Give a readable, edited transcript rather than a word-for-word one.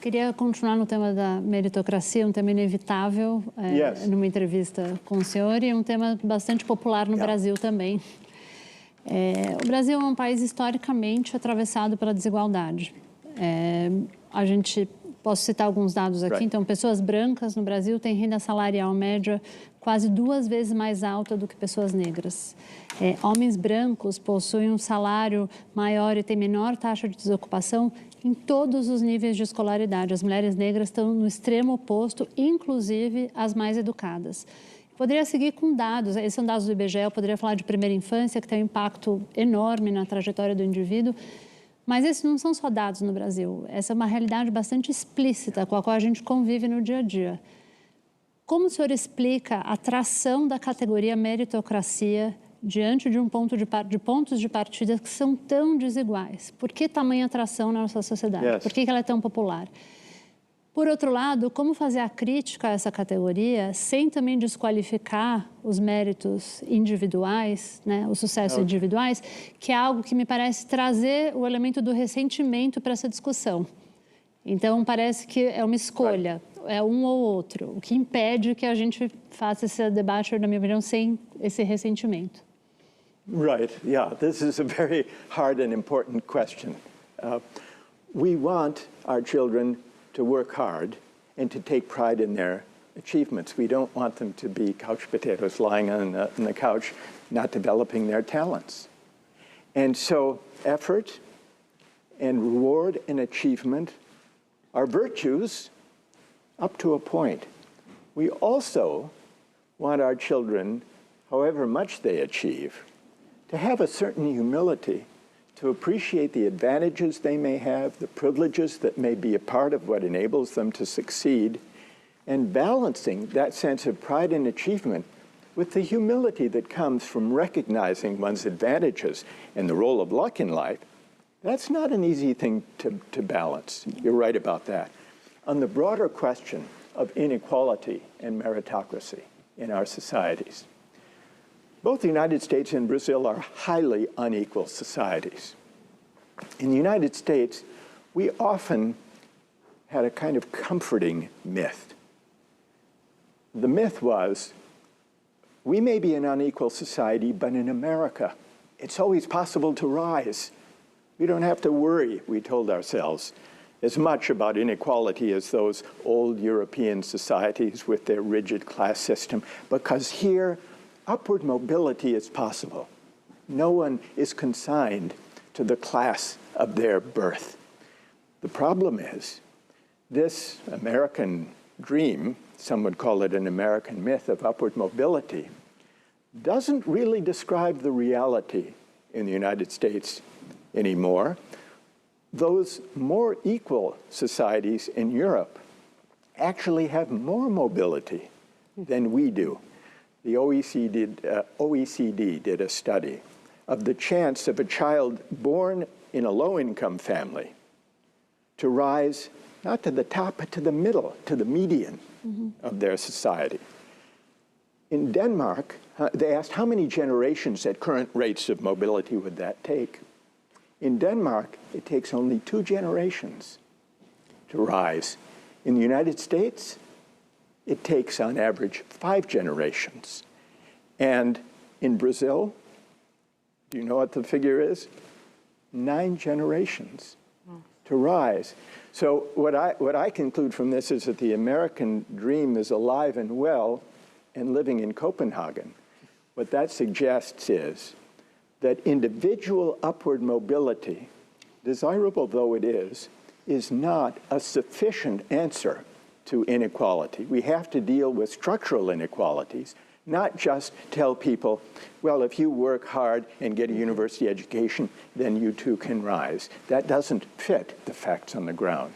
Queria continuar no tema da meritocracia, um tema inevitável numa entrevista com o senhor e um tema bastante popular no Brasil também. O Brasil é um país historicamente atravessado pela desigualdade. Posso citar alguns dados aqui. Então, pessoas brancas no Brasil têm renda salarial média quase 2 vezes mais alta do que pessoas negras. Homens brancos possuem um salário maior e têm menor taxa de desocupação em todos os níveis de escolaridade. As mulheres negras estão no extremo oposto, inclusive as mais educadas. Poderia seguir com dados, esses são dados do IBGE, eu poderia falar de primeira infância, que tem um impacto enorme na trajetória do indivíduo, mas esses não são só dados no Brasil, essa é uma realidade bastante explícita com a qual a gente convive no dia a dia. Como o senhor explica a tração da categoria meritocracia diante de pontos de partida que são tão desiguais? Por que tamanha atração na nossa sociedade? Por que ela é tão popular? Por outro lado, como fazer a crítica a essa categoria sem também desqualificar os méritos individuais, né, os sucessos individuais, que é algo que me parece trazer o elemento do ressentimento para essa discussão. Então, parece que é uma escolha, é um ou outro, o que impede que a gente faça esse debate, na minha opinião, sem esse ressentimento. Right, yeah, this is a very hard and important question. We want our children to work hard and to take pride in their achievements. We don't want them to be couch potatoes lying on the couch, not developing their talents. And so effort and reward and achievement are virtues up to a point. We also want our children, however much they achieve, to have a certain humility, to appreciate the advantages they may have, the privileges that may be a part of what enables them to succeed, and balancing that sense of pride and achievement with the humility that comes from recognizing one's advantages and the role of luck in life. That's not an easy thing to balance. You're right about that. On the broader question of inequality and meritocracy in our societies, both the United States and Brazil are highly unequal societies. In the United States, we often had a kind of comforting myth. The myth was, we may be an unequal society, but in America, it's always possible to rise. We don't have to worry, we told ourselves, as much about inequality as those old European societies with their rigid class system, because here, upward mobility is possible. No one is consigned to the class of their birth. The problem is, this American dream, some would call it an American myth of upward mobility, doesn't really describe the reality in the United States anymore. Those more equal societies in Europe actually have more mobility than we do. The OECD did a study of the chance of a child born in a low-income family to rise not to the top, but to the middle, to the median of their society. In Denmark, they asked how many generations at current rates of mobility would that take? In Denmark, it takes only 2 generations to rise. In the United States, it takes, on average, 5 generations. And in Brazil, do you know what the figure is? 9 generations to rise. So what I conclude from this is that the American dream is alive and well and living in Copenhagen. What that suggests is that individual upward mobility, desirable though it is not a sufficient answer to inequality. We have to deal with structural inequalities, not just tell people, well, if you work hard and get a university education, then you too can rise. That doesn't fit the facts on the ground.